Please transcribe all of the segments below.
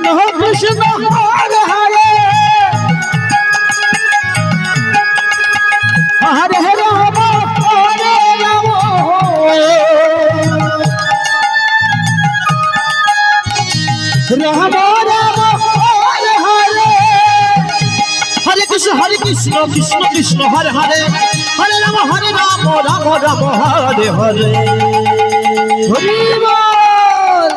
Krishna Krishna Hare Hare Hare Ram হরে Ram Ram Ram Hare Hare Hare Krishna Krishna Krishna Hare Hare Hare Ram Ram Ram Hare Hare Hari বল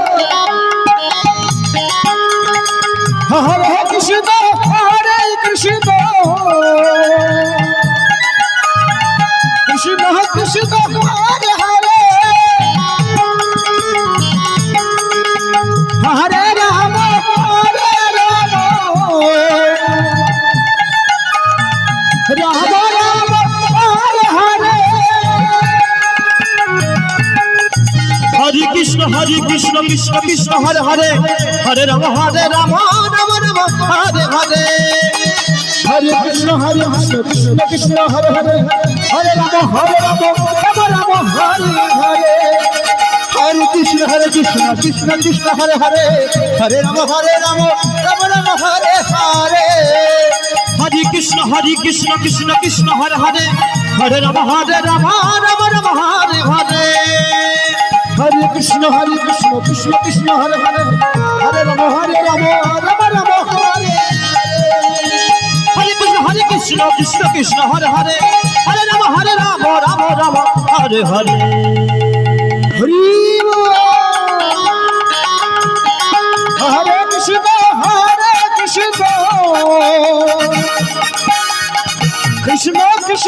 হরে Krishna Krishna Krishna Hare Hare Hare Ram Ram Ram Hare Hare Hare Krishna Krishna Krishna Hare Hare Hare Ram Ram Ram Hare Hare Hare Krishna Krishna Krishna Hare Hare Hare Ram Ram Ram Hare Hare Hare Krishna Krishna Krishna Hare Hare Hare Ram Ram Ram Hare Hare Hare Krishna Krishna Krishna Hare Hare Hare Ram Ram Ram Hare Hare Hare Krishna Krishna Krishna Hare Hare Hare Ram Ram Ram Hare Hare Krishna Krishna Krishna Hare Hare Hare Ram Ram Ram Hare Hare Hari হরে Krishna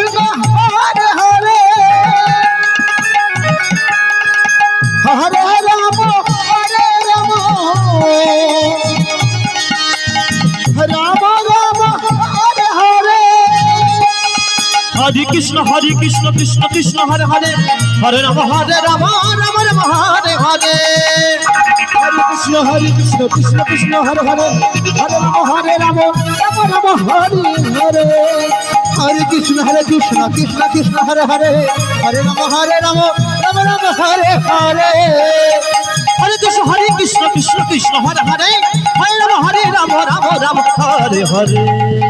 Krishna Krishna Hare Hare Hare Ram Ram Ram Hare Hare Hare Krishna Krishna Krishna Hare Hare Hare Ram Ram Ram Hare Hare Hare Krishna Krishna Krishna Hare Hare Hare Ram Ram Hare Hare Hare Krishna Krishna Krishna Hare Hare Hare Ram Ram Ram Hare Hare Hare Krishna Krishna Krishna Hare Hare Hare Ram Ram Ram Hare Hare